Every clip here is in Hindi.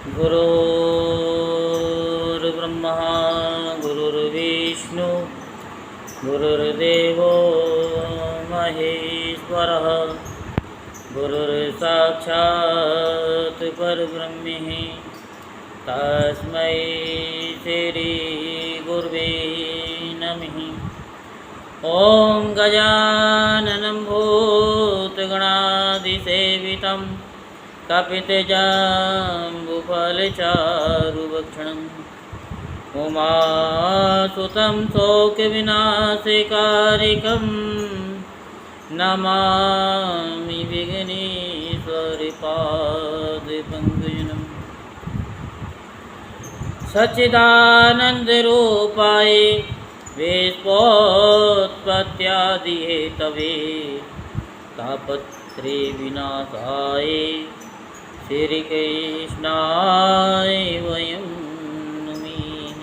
गुरुर्ब्रह्मा गुरुर्विष्णु गुरुर्देवो महेश्वरः गुरुर्साक्षात् परब्रह्म तस्मै श्री गुरुवे नमः। ॐ गजाननं भूतगणाधिसेवितं कपितजम्बुफलचारुभक्षणम् उमासुतं शोकविनाशकारिकं नमामि विघ्नेश्वरपादपङ्कजम्। सच्चिदानन्दरूपाय विश्वोत्पत्त्यादिहेतवे तापत्रे विनाशाय श्रीकृष्णाय वयं नमः।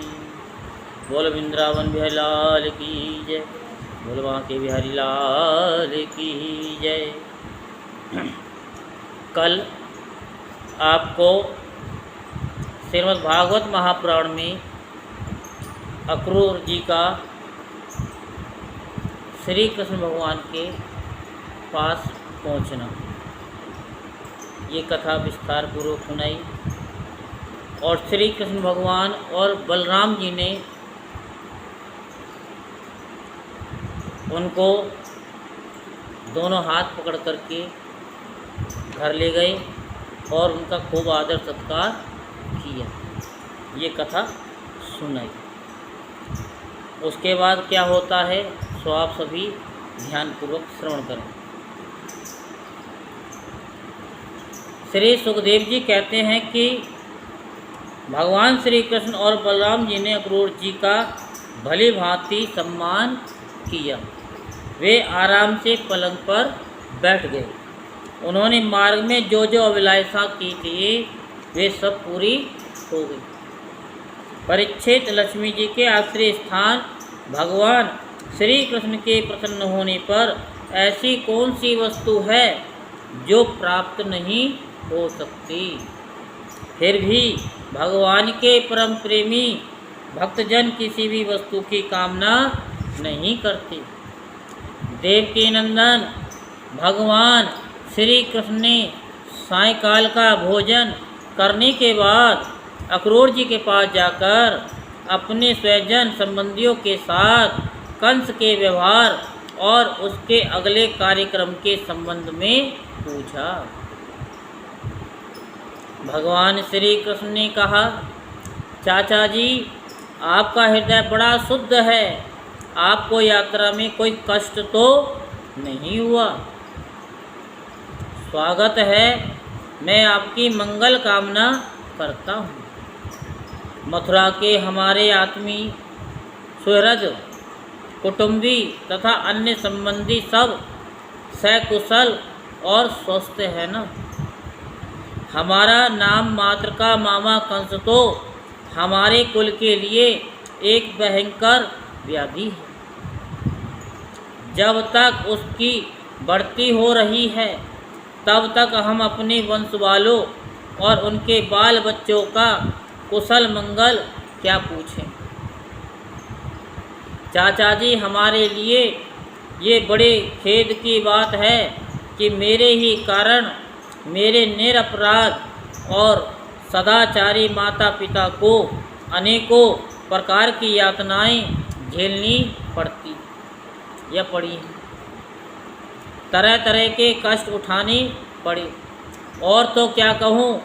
बोल वृंदावन बिहारी लाल की जय, बोल बांके बिहारी लाल की जय। कल आपको श्रीमद् भागवत महापुराण में अक्रूर जी का श्री कृष्ण भगवान के पास पहुंचना, ये कथा विस्तार पूर्वक सुनाई। और श्री कृष्ण भगवान और बलराम जी ने उनको दोनों हाथ पकड़ करके घर ले गए और उनका खूब आदर सत्कार किया, ये कथा सुनाई। उसके बाद क्या होता है सो आप सभी ध्यानपूर्वक श्रवण करें। श्री सुखदेव जी कहते हैं कि भगवान श्री कृष्ण और बलराम जी ने अक्रूर जी का भली भांति सम्मान किया। वे आराम से पलंग पर बैठ गए। उन्होंने मार्ग में जो जो अभिलाषा की थी वे सब पूरी हो गई। परीक्षित लक्ष्मी जी के आश्रय स्थान भगवान श्री कृष्ण के प्रसन्न होने पर ऐसी कौन सी वस्तु है जो प्राप्त नहीं हो सकती। फिर भी भगवान के परम प्रेमी भक्तजन किसी भी वस्तु की कामना नहीं करते। देवकी नंदन भगवान श्री कृष्ण ने सायंकाल का भोजन करने के बाद अक्रूर जी के पास जाकर अपने स्वजन संबंधियों के साथ कंस के व्यवहार और उसके अगले कार्यक्रम के संबंध में पूछा। भगवान श्री कृष्ण ने कहा, चाचा जी आपका हृदय बड़ा शुद्ध है, आपको यात्रा में कोई कष्ट तो नहीं हुआ। स्वागत है, मैं आपकी मंगल कामना करता हूँ। मथुरा के हमारे आत्मी सुहृद कुटुंबी तथा अन्य संबंधी सब सकुशल और स्वस्थ है ना। हमारा नाम मात्र का मामा कंस तो हमारे कुल के लिए एक भयंकर व्याधि है। जब तक उसकी बढ़ती हो रही है तब तक हम अपने वंश वालों और उनके बाल बच्चों का कुशल मंगल क्या पूछें। चाचा जी हमारे लिए ये बड़े खेद की बात है कि मेरे ही कारण मेरे निरपराध और सदाचारी माता पिता को अनेकों प्रकार की यातनाएं झेलनी पड़ती या पड़ी हैं। तरह तरह के कष्ट उठाने पड़े और तो क्या कहूँ,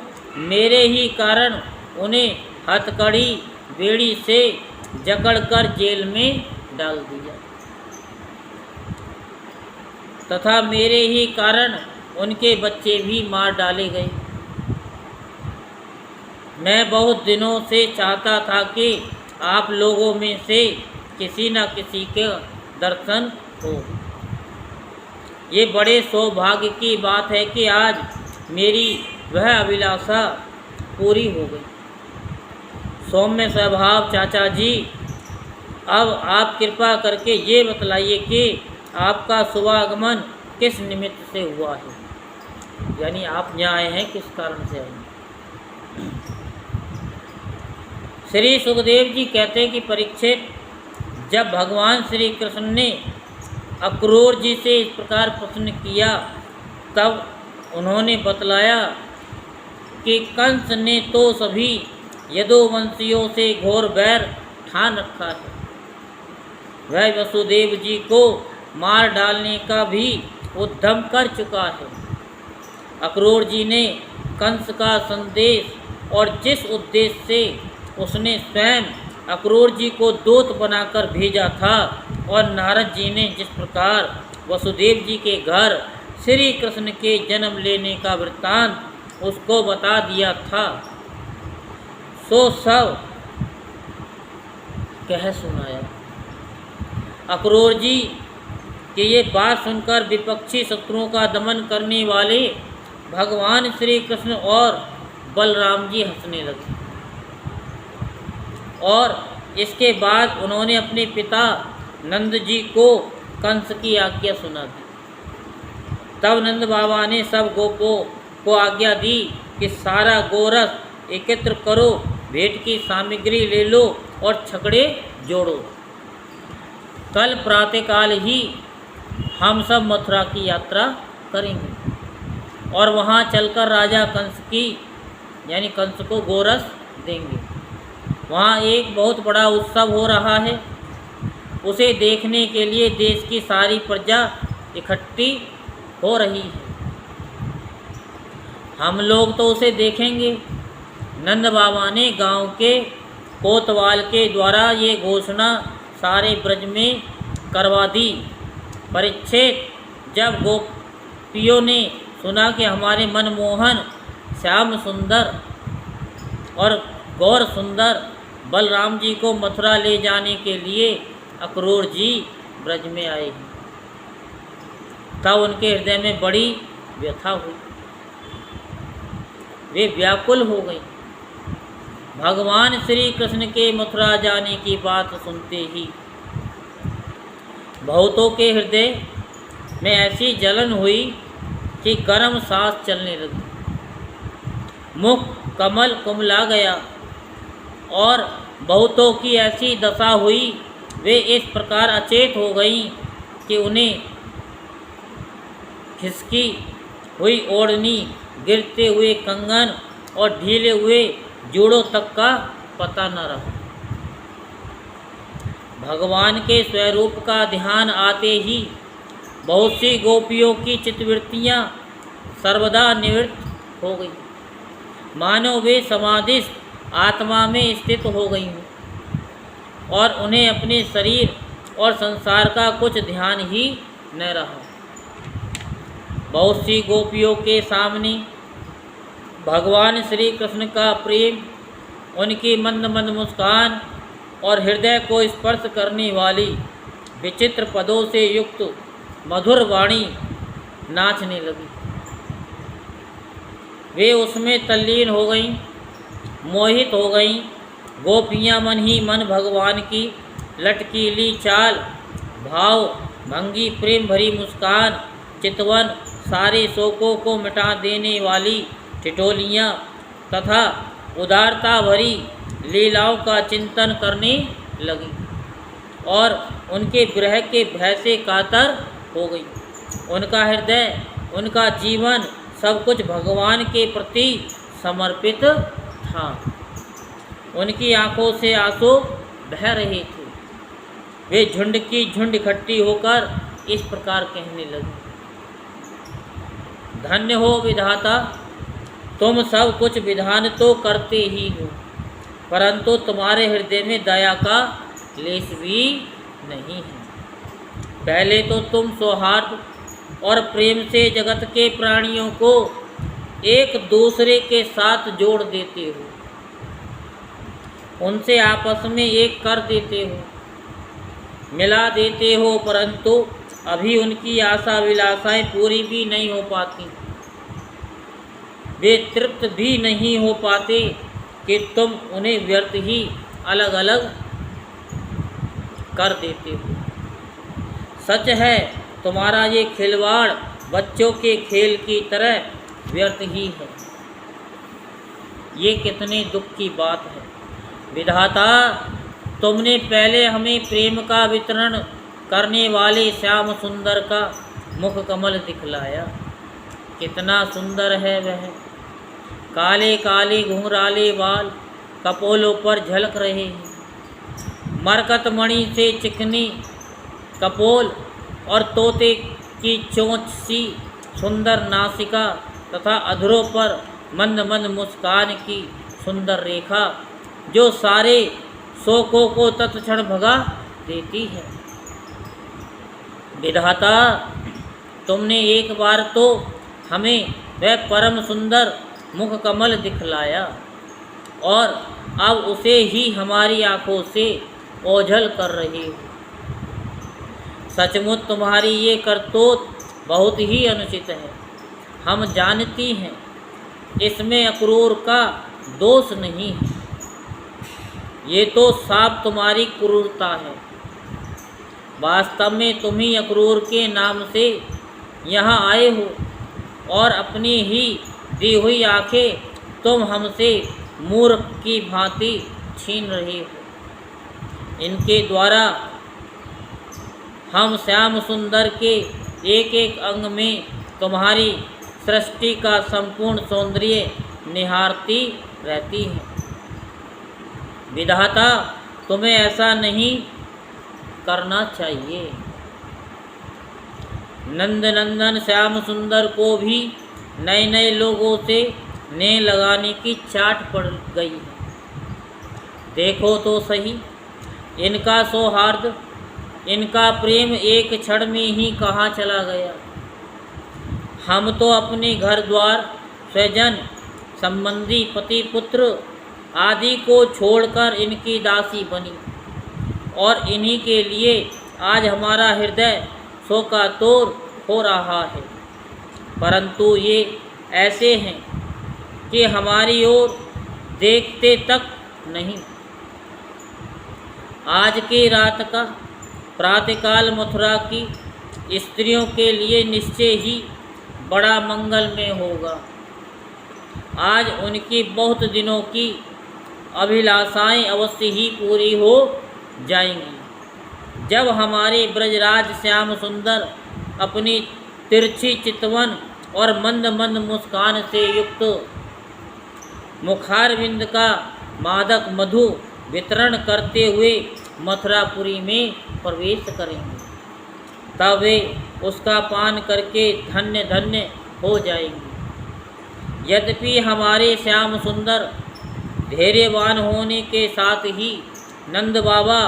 मेरे ही कारण उन्हें हथकड़ी बेड़ी से जकड़कर जेल में डाल दिया तथा मेरे ही कारण उनके बच्चे भी मार डाले गए। मैं बहुत दिनों से चाहता था कि आप लोगों में से किसी न किसी के दर्शन हो। ये बड़े सौभाग्य की बात है कि आज मेरी वह अभिलाषा पूरी हो गई। सौम्य स्वभाव चाचा जी, अब आप कृपा करके ये बतलाइए कि आपका शुभागमन किस निमित्त से हुआ है, यानी आप यहाँ आए हैं किस कारण से आए हैं। श्री सुखदेव जी कहते हैं कि परीक्षित, जब भगवान श्री कृष्ण ने अक्रूर जी से इस प्रकार प्रश्न किया तब उन्होंने बतलाया कि कंस ने तो सभी यदुवंशियों से घोर बैर ठान रखा है। वह वसुदेव जी को मार डालने का भी उद्यम कर चुका है। अक्रूर जी ने कंस का संदेश और जिस उद्देश्य से उसने स्वयं अक्रूर जी को दूत बनाकर भेजा था और नारद जी ने जिस प्रकार वसुदेव जी के घर श्री कृष्ण के जन्म लेने का वृत्तांत उसको बता दिया था, सो सब कह सुनाया। अक्रूर जी की ये बात सुनकर विपक्षी शत्रुओं का दमन करने वाले भगवान श्री कृष्ण और बलराम जी हंसने लगे और इसके बाद उन्होंने अपने पिता नंद जी को कंस की आज्ञा सुना दी। तब नंद बाबा ने सब गोपों को आज्ञा दी कि सारा गोरस एकत्र करो, भेंट की सामग्री ले लो और छकड़े जोड़ो। कल प्रातःकाल ही हम सब मथुरा की यात्रा करेंगे और वहाँ चलकर राजा कंस की यानी कंस को गोरस देंगे। वहाँ एक बहुत बड़ा उत्सव हो रहा है, उसे देखने के लिए देश की सारी प्रजा इकट्ठी हो रही है। हम लोग तो उसे देखेंगे। नंद बाबा ने गांव के कोतवाल के द्वारा ये घोषणा सारे ब्रज में करवा दी। परीक्षित, जब गोपियों ने सुना कि हमारे मनमोहन श्याम सुंदर और गौर सुंदर बलराम जी को मथुरा ले जाने के लिए अक्रूर जी ब्रज में आए हैं, तब उनके हृदय में बड़ी व्यथा हुई। वे व्याकुल हो गई। भगवान श्री कृष्ण के मथुरा जाने की बात सुनते ही बहुतों के हृदय में ऐसी जलन हुई कि गर्म सांस चलने लगी, मुख कमल कुमला गया और बहुतों की ऐसी दशा हुई, वे इस प्रकार अचेत हो गई कि उन्हें खिसकी हुई ओढ़नी, गिरते हुए कंगन और ढीले हुए जोड़ों तक का पता न रहा। भगवान के स्वरूप का ध्यान आते ही बहुत सी गोपियों की चित्तवृत्तियाँ सर्वदा निवृत्त हो गई, मानो वे समाधिस्थ आत्मा में स्थित हो गई हों और उन्हें अपने शरीर और संसार का कुछ ध्यान ही न रहा। बहुत सी गोपियों के सामने भगवान श्री कृष्ण का प्रेम, उनकी मंद मंद मुस्कान और हृदय को स्पर्श करने वाली विचित्र पदों से युक्त मधुर वाणी नाचने लगी। वे उसमें तल्लीन हो गईं, मोहित हो गईं। गोपियाँ मन ही मन भगवान की लटकीली चाल, भाव भंगी, प्रेम भरी मुस्कान, चितवन, सारे शोकों को मिटा देने वाली ठिठोलियाँ तथा उदारता भरी लीलाओं का चिंतन करने लगी और उनके विरह के भय से कातर हो गई। उनका हृदय, उनका जीवन सब कुछ भगवान के प्रति समर्पित था। उनकी आंखों से आंसू बह रहे थे। वे झुंड की झुंड इकट्ठी होकर इस प्रकार कहने लगी, धन्य हो विधाता, तुम सब कुछ विधान तो करते ही हो, परंतु तुम्हारे हृदय में दया का लेश भी नहीं है। पहले तो तुम सौहार्द और प्रेम से जगत के प्राणियों को एक दूसरे के साथ जोड़ देते हो, उनसे आपस में एक कर देते हो, मिला देते हो, परंतु अभी उनकी आशा विलासाएं पूरी भी नहीं हो पाती। वे तृप्त भी नहीं हो पाते कि तुम उन्हें व्यर्थ ही अलग अलग कर देते हो। सच है, तुम्हारा ये खिलवाड़ बच्चों के खेल की तरह व्यर्थ ही है। ये कितने दुख की बात है। विधाता, तुमने पहले हमें प्रेम का वितरण करने वाले श्याम सुंदर का मुख कमल दिखलाया। कितना सुंदर है वह। काले काले घुंघराले बाल कपोलों पर झलक रहे हैं। मरकत मणि से चिकनी कपोल और तोते की चोंच सी सुंदर नासिका तथा अधरों पर मंद मंद मुस्कान की सुंदर रेखा जो सारे शोकों को तत्क्षण भगा देती है। विधाता, तुमने एक बार तो हमें वह परम सुंदर मुख कमल दिखलाया और अब उसे ही हमारी आंखों से ओझल कर रही हो। सचमुच तुम्हारी ये करतूत बहुत ही अनुचित है। हम जानती हैं इसमें अक्रूर का दोष नहीं है। ये तो साफ तुम्हारी क्रूरता है। वास्तव में तुम ही अक्रूर के नाम से यहाँ आए हो और अपनी ही दी हुई आंखें तुम हमसे मूर्ख की भांति छीन रहे हो। इनके द्वारा हम श्याम सुंदर के एक एक अंग में तुम्हारी सृष्टि का संपूर्ण सौंदर्य निहारती रहती हैं। विधाता, तुम्हें ऐसा नहीं करना चाहिए। नंद नंदन श्याम सुंदर को भी नए नए लोगों से नेह लगाने की चाट पड़ गई है। देखो तो सही, इनका सौहार्द, इनका प्रेम एक क्षण में ही कहाँ चला गया। हम तो अपने घर द्वार, स्वजन, संबंधी, पति पुत्र आदि को छोड़कर इनकी दासी बनी और इन्हीं के लिए आज हमारा हृदय शोकातुर हो रहा है। परंतु ये ऐसे हैं कि हमारी ओर देखते तक नहीं। आज की रात का प्रातःकाल मथुरा की स्त्रियों के लिए निश्चय ही बड़ा मंगलमय होगा। आज उनकी बहुत दिनों की अभिलाषाएं अवश्य ही पूरी हो जाएंगी जब हमारे ब्रजराज श्याम सुंदर अपनी तिरछी चितवन और मंद मंद मुस्कान से युक्त मुखारविंद का मादक मधु वितरण करते हुए मथुरापुरी में प्रवेश करेंगे। तब वे उसका पान करके धन्य धन्य हो जाएंगे। यद्यपि हमारे श्याम सुंदर धैर्यवान होने के साथ ही नंद बाबा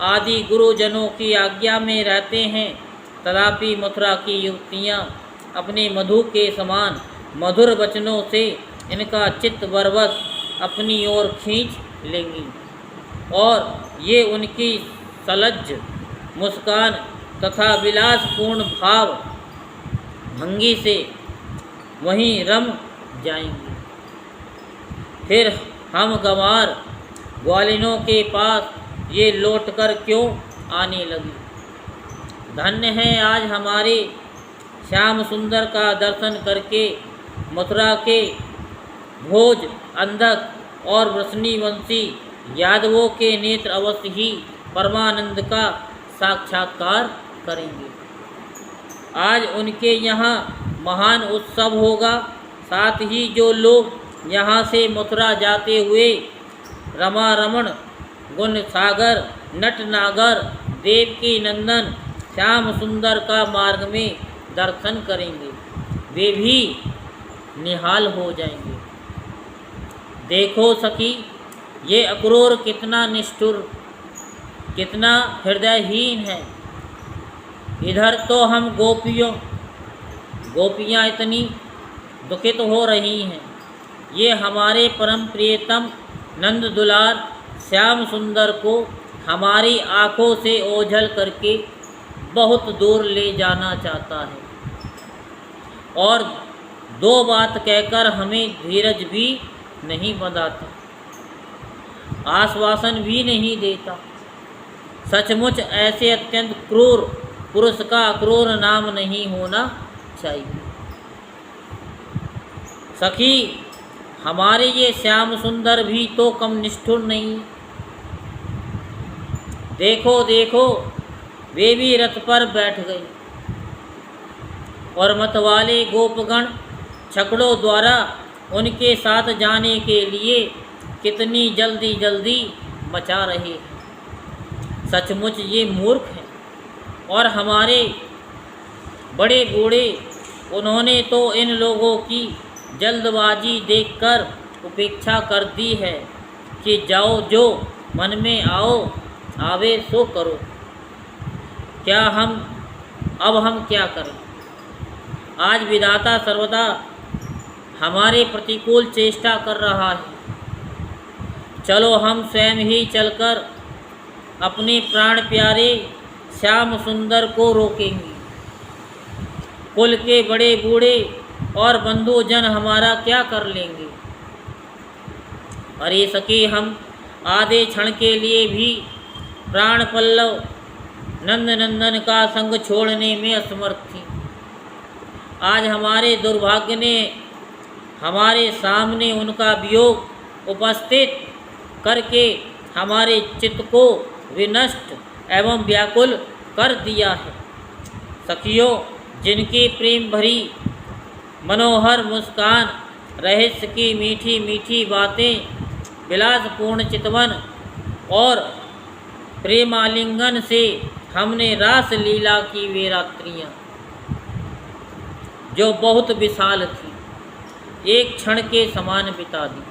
आदि गुरुजनों की आज्ञा में रहते हैं, तथापि मथुरा की युवतियाँ अपने मधु के समान मधुर वचनों से इनका चित्त बरबस अपनी ओर खींच लेंगी और ये उनकी सलज्ज मुस्कान तथा विलासपूर्ण भाव भंगी से वहीं रम जाएंगी। फिर हम गंवार ग्वालिनों के पास ये लौटकर क्यों आने लगी। धन्य है आज हमारे श्याम सुंदर का दर्शन करके मथुरा के भोज, अंधक और वृष्णिवंशी यादवों के नेत्र अवश्य ही परमानंद का साक्षात्कार करेंगे। आज उनके यहाँ महान उत्सव होगा। साथ ही जो लोग यहाँ से मथुरा जाते हुए रमा रमण, गुण सागर, नट नागर, देवकी नंदन श्याम सुंदर का मार्ग में दर्शन करेंगे, वे भी निहाल हो जाएंगे। देखो सखी, ये अक्रूर कितना निष्ठुर, कितना हृदयहीन है। इधर तो हम गोपियाँ इतनी दुखित हो रही हैं। ये हमारे परम प्रियतम नंद दुलार श्याम सुंदर को हमारी आँखों से ओझल करके बहुत दूर ले जाना चाहता है और दो बात कहकर हमें धीरज भी नहीं बंधाता, आश्वासन भी नहीं देता। सचमुच ऐसे अत्यंत क्रूर पुरुष का अक्रूर नाम नहीं होना चाहिए। सखी, हमारे ये श्याम सुंदर भी तो कम निष्ठुर नहीं। देखो देखो, वे भी रथ पर बैठ गए और मतवाले गोपगण छकड़ों द्वारा उनके साथ जाने के लिए कितनी जल्दी जल्दी मचा रहे हैं। सचमुच ये मूर्ख हैं और हमारे बड़े बूढ़े, उन्होंने तो इन लोगों की जल्दबाजी देखकर उपेक्षा कर दी है कि जाओ, जो मन में आवे सो करो। अब हम क्या करें? आज विधाता सर्वदा हमारे प्रतिकूल चेष्टा कर रहा है। चलो हम स्वयं ही चलकर अपने प्राण प्यारे श्याम सुंदर को रोकेंगे। कुल के बड़े बूढ़े और बंधुजन हमारा क्या कर लेंगे? अरे सखी, हम आधे क्षण के लिए भी प्राण पल्लव नंद नंदन का संग छोड़ने में असमर्थ थी। आज हमारे दुर्भाग्य ने हमारे सामने उनका वियोग उपस्थित करके हमारे चित्त को विनष्ट एवं व्याकुल कर दिया है। सखियों, जिनकी प्रेम भरी मनोहर मुस्कान, रहस्य की मीठी मीठी बातें, विलासपूर्ण चितवन और प्रेमालिंगन से हमने रास लीला की वे रात्रियाँ, जो बहुत विशाल थी, एक क्षण के समान बिता दी।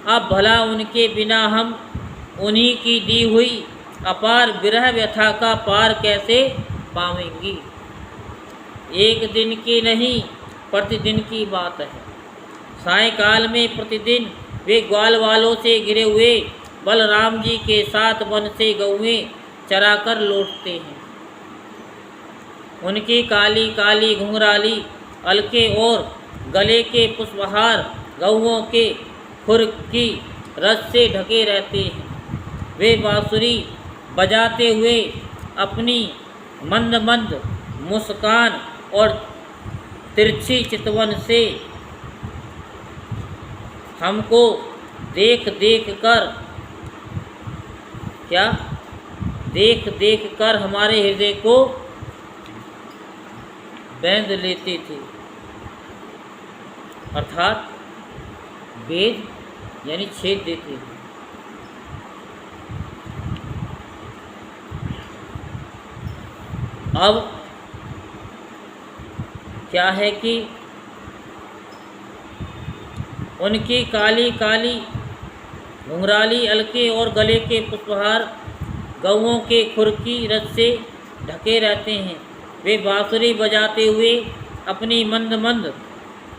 अब भला उनके बिना हम उन्हीं की दी हुई अपार विरह व्यथा का पार कैसे पावेंगी? एक दिन की नहीं, प्रतिदिन की बात है। सायंकाल में प्रतिदिन वे ग्वाल वालों से घिरे हुए बलराम जी के साथ वन से गौएं चराकर लौटते हैं। उनकी काली काली घुंघराली अलके और गले के पुष्पहार गौओं के खुर की रस से ढके रहते हैं। वे बांसुरी बजाते हुए अपनी मंद मंद मुस्कान और तिरछी चितवन से हमको देख देख कर हमारे हृदय को बैंध लेते थे, अर्थात वेद यानी छेद देते थे। अब क्या है कि उनकी काली काली घुंघराली अलके और गले के पुष्पहार गौओं के खुर की रस से ढके रहते हैं। वे बांसुरी बजाते हुए अपनी मंद मंद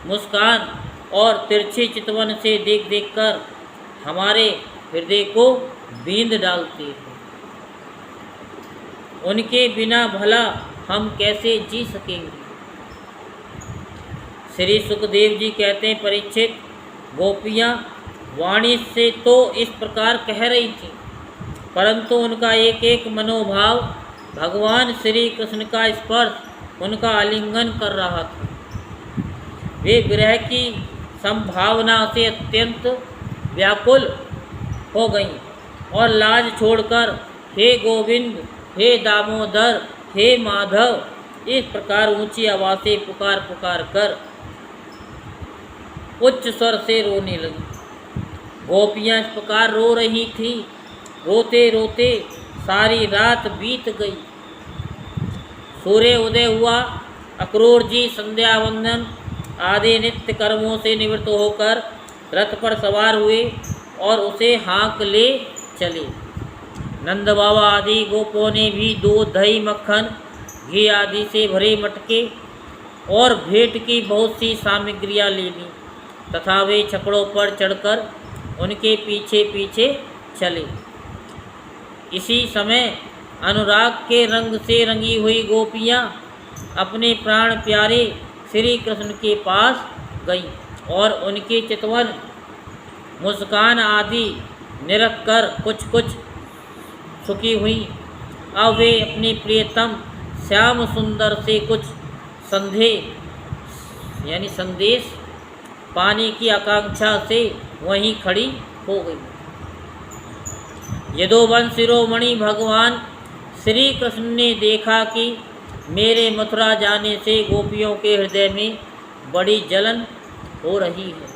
मुस्कान और तिरछी चितवन से देख कर हमारे हृदय को बींद डालते हैं। उनके बिना भला हम कैसे जी सकेंगे? श्री सुखदेव जी कहते हैं, परीक्षित, गोपियाँ वाणी से तो इस प्रकार कह रही थीं, परंतु उनका एक एक मनोभाव भगवान श्री कृष्ण का स्पर्श उनका आलिंगन कर रहा था। वे विरह की संभावना से अत्यंत व्याकुल हो गईं और लाज छोड़कर हे गोविंद, हे दामोदर, हे माधव, इस प्रकार ऊंची आवाज़ से पुकार कर उच्च स्वर से रोने लगी। गोपियाँ इस प्रकार रो रही थीं, रोते रोते सारी रात बीत गई। सूर्य उदय हुआ। अक्रूर जी संध्या वंदन आदि नित्य कर्मों से निवृत्त होकर रथ पर सवार हुए और उसे हाँक ले चले। नंद बाबा आदि गोपों ने भी दूध, दही, मक्खन, घी आदि से भरे मटके और भेंट की बहुत सी सामग्रियाँ ले लीं तथा वे छकड़ों पर चढ़कर उनके पीछे पीछे चले। इसी समय अनुराग के रंग से रंगी हुई गोपियाँ अपने प्राण प्यारे श्री कृष्ण के पास गईं और उनकी चितवन मुस्कान आदि निरख कर कुछ सुखी हुई। अब वे अपने प्रियतम श्याम सुंदर से कुछ संदेश पाने की आकांक्षा से वहीं खड़ी हो गई। यदुवन शिरोमणि भगवान श्री कृष्ण ने देखा कि मेरे मथुरा जाने से गोपियों के हृदय में बड़ी जलन हो रही है,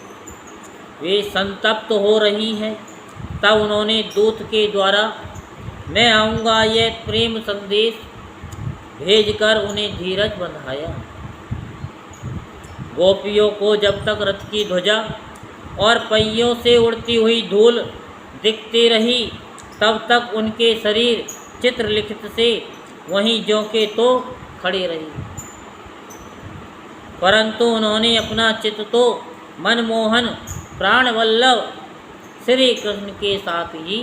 वे संतप्त हो रही हैं, तब उन्होंने दूत के द्वारा मैं आऊँगा यह प्रेम संदेश भेजकर उन्हें धीरज बंधाया। गोपियों को जब तक रथ की ध्वजा और पहियों से उड़ती हुई धूल दिखती रही, तब तक उनके शरीर चित्रलिखित से वहीं ज्यों के तो खड़े रहे, परंतु उन्होंने अपना चित्त तो मनमोहन प्राणवल्लभ श्री कृष्ण के साथ ही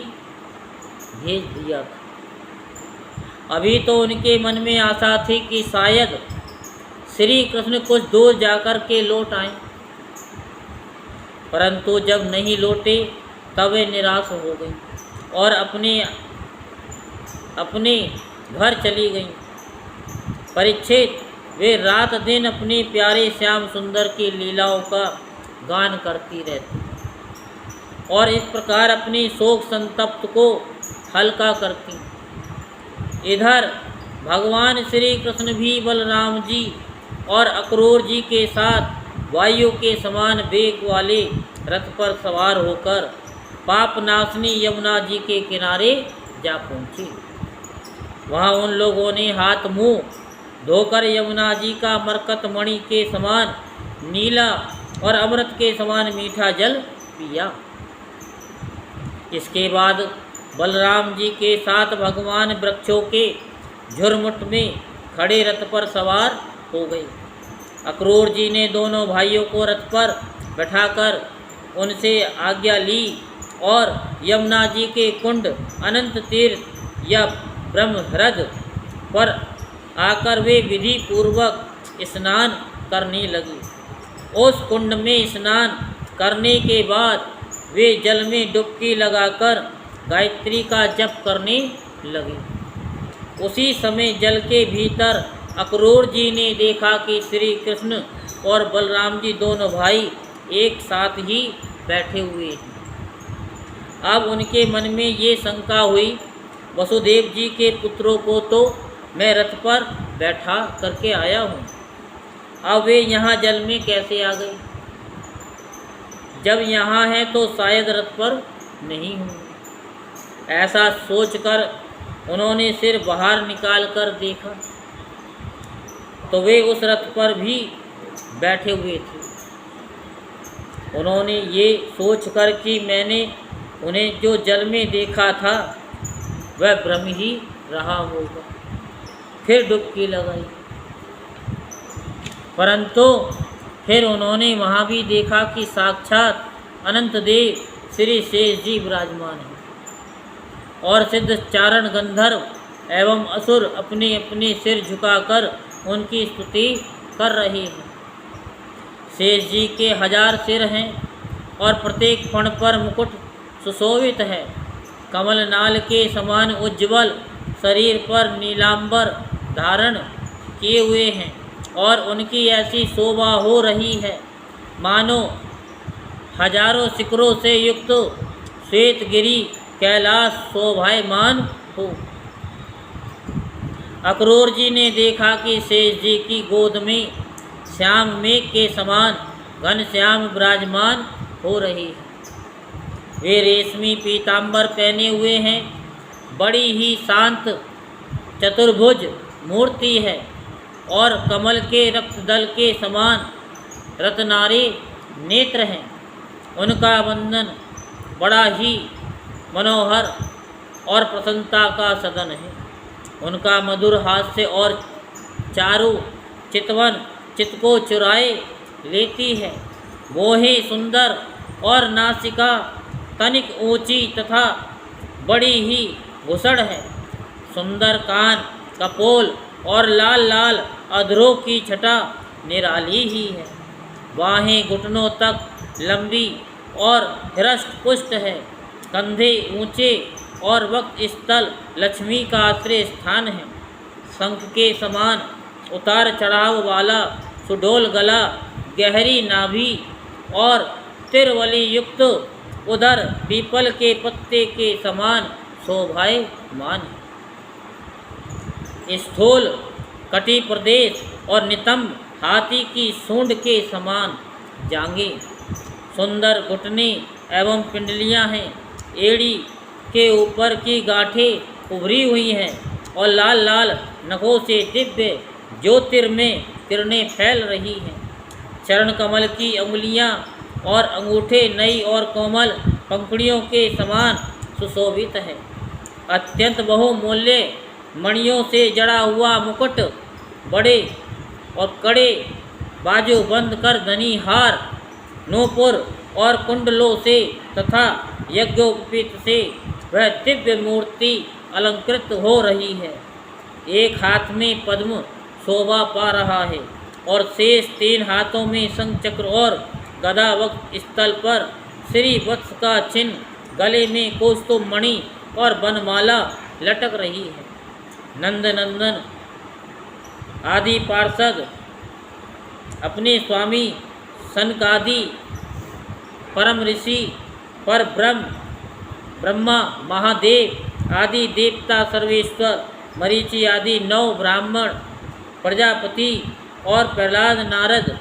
भेज दिया था। अभी तो उनके मन में आशा थी कि शायद श्री कृष्ण कुछ दूर जाकर के लौट आए, परंतु जब नहीं लौटे तब वे निराश हो गई और अपने घर चली गईं। परीक्षित, वे रात दिन अपने प्यारे श्याम सुंदर की लीलाओं का गान करती रहती और इस प्रकार अपनी शोक संतप्त को हल्का करती। इधर भगवान श्री कृष्ण भी बलराम जी और अक्रूर जी के साथ वायु के समान वेग वाले रथ पर सवार होकर पापनाशनी यमुना जी के किनारे जा पहुँचे। वहाँ उन लोगों ने हाथ मुँह धोकर यमुना जी का मरकत मणि के समान नीला और अमृत के समान मीठा जल पिया। इसके बाद बलराम जी के साथ भगवान वृक्षों के झुरमुट में खड़े रथ पर सवार हो गए। अक्रूर जी ने दोनों भाइयों को रथ पर बैठाकर उनसे आज्ञा ली और यमुना जी के कुंड अनंत तीर्थ या ब्रह्मह्रद पर आकर वे विधि पूर्वक स्नान करने लगे। उस कुंड में स्नान करने के बाद वे जल में डुबकी लगाकर गायत्री का जप करने लगे। उसी समय जल के भीतर अक्रूर जी ने देखा कि श्री कृष्ण और बलराम जी दोनों भाई एक साथ ही बैठे हुए हैं। अब उनके मन में ये शंका हुई, वसुदेव जी के पुत्रों को तो मैं रथ पर बैठा करके आया हूँ, अब वे यहाँ जल में कैसे आ गए? जब यहाँ है तो शायद रथ पर नहीं हूँ। ऐसा सोचकर उन्होंने सिर बाहर निकाल कर देखा तो वे उस रथ पर भी बैठे हुए थे। उन्होंने ये सोचकर कि मैंने उन्हें जो जल में देखा था वह भ्रम ही रहा होगा, फिर डुबकी लगाई, परंतु फिर उन्होंने वहाँ भी देखा कि साक्षात अनंत देव श्री शेष जी विराजमान हैं और सिद्ध चारण गंधर्व एवं असुर अपने अपने सिर झुकाकर उनकी स्तुति कर रहे हैं। शेष जी के 1000 सिर हैं और प्रत्येक फण पर मुकुट सुशोभित है। कमल नाल के समान उज्ज्वल शरीर पर नीलांबर धारण किए हुए हैं और उनकी ऐसी शोभा हो रही है मानो हजारों शिखरों से युक्त श्वेतगिरी कैलाश शोभायमान हो। अक्रूर जी ने देखा कि शेष जी की गोद में श्याम मेघ के समान घनश्याम विराजमान हो रही है। वे रेशमी पीतांबर पहने हुए हैं, बड़ी ही शांत चतुर्भुज मूर्ति है और कमल के रक्तदल के समान रत्नारे नेत्र हैं। उनका वंदन बड़ा ही मनोहर और प्रसन्नता का सदन है। उनका मधुर हास्य और चारु चितवन चित्त को चुराए लेती है। मोहे सुंदर और नासिका तनिक ऊंची तथा बड़ी ही भूषण है। सुंदर कान कपोल और लाल लाल अधरों की छटा निराली ही है। बाहें घुटनों तक लंबी और हृष्ट पुष्ट है। कंधे ऊंचे और वक्त स्थल लक्ष्मी का आश्रय स्थान है। शंख के समान उतार चढ़ाव वाला सुडोल गला, गहरी नाभि और तिरवली युक्त उधर पीपल के पत्ते के समान शोभायमान है। स्थूल कटी प्रदेश और नितंब हाथी की सूंड के समान जांघे, सुंदर घुटने एवं पिंडलियां हैं। एड़ी के ऊपर की गांठें उभरी हुई हैं और लाल लाल नखों से दिव्य ज्योतिर्मय किरणें फैल रही हैं। चरण कमल की अंगुलियां और अंगूठे नई और कोमल पंखुड़ियों के समान सुशोभित है। अत्यंत बहुमूल्य मणियों से जड़ा हुआ मुकुट, बड़े और कड़े बाजूबंद कर धनी हार, नूपुर और कुंडलों से तथा यज्ञोपवीत से वह दिव्य मूर्ति अलंकृत हो रही है। एक हाथ में पद्म शोभा पा रहा है और शेष 3 हाथों में शंख चक्र और गदा वक्त स्थल पर श्री वत्स का चिन्ह, गले में कौस्तुभ मणि और बनमाला लटक रही है। नंद नंदन आदि पार्षद अपने स्वामी सनकादि परम ऋषि पर ब्रह्मा, महादेव आदि देवता, सर्वेश्वर, मरीचि आदि 9 ब्राह्मण, प्रजापति और प्रहलाद, नारद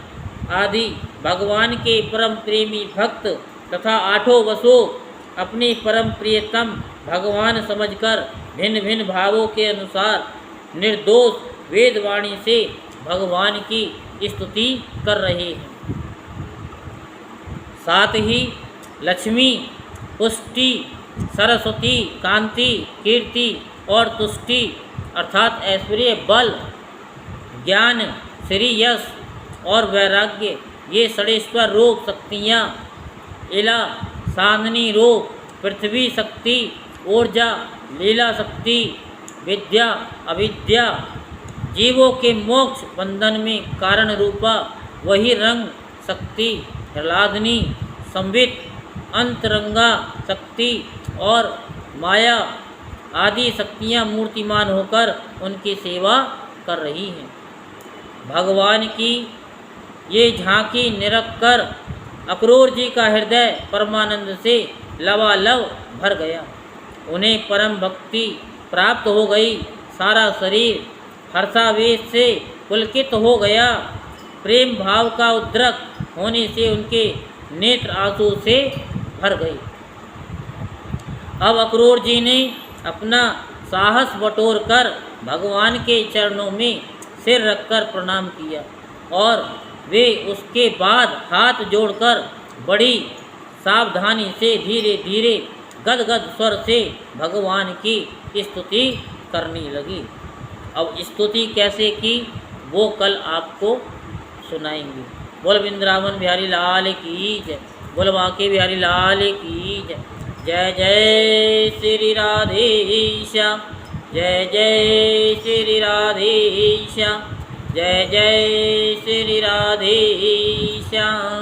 आदि भगवान के परम प्रेमी भक्त तथा 8 वसु अपने परम प्रियतम भगवान समझकर भिन्न भिन्न भावों के अनुसार निर्दोष वेदवाणी से भगवान की स्तुति कर रहे हैं। साथ ही लक्ष्मी, पुष्टि, सरस्वती, कांति, कीर्ति और तुष्टि अर्थात ऐश्वर्य, बल, ज्ञान, श्री यश और वैराग्य, ये षडेश्वर रूप शक्तियाँ, इला, साधनी रूप पृथ्वी शक्ति, ऊर्जा, लीला शक्ति, विद्या, अविद्या, जीवों के मोक्ष बंधन में कारण रूपा वही रंग शक्ति, प्रहलादनी, संवित, अंतरंगा शक्ति और माया आदि शक्तियाँ मूर्तिमान होकर उनकी सेवा कर रही हैं। भगवान की ये झांकी निरख कर अक्रूर जी का हृदय परमानंद से लबालब भर गया। उन्हें परम भक्ति प्राप्त हो गई। सारा शरीर हर्षावेश से पुलकित हो गया। प्रेम भाव का उद्रेक होने से उनके नेत्र आंसू से भर गए। अब अक्रूर जी ने अपना साहस बटोर कर भगवान के चरणों में सिर रखकर प्रणाम किया और वे उसके बाद हाथ जोड़कर बड़ी सावधानी से धीरे धीरे गदगद स्वर से भगवान की स्तुति करने लगी। अब स्तुति कैसे की वो कल आपको सुनाएंगे। बोल वृंदावन बिहारी लाल की जय, बोल बांके बिहारी लाल की जय। जय जय श्री राधेश्याम, जय जय श्री राधेश्याम, जय जय श्री राधेश्याम।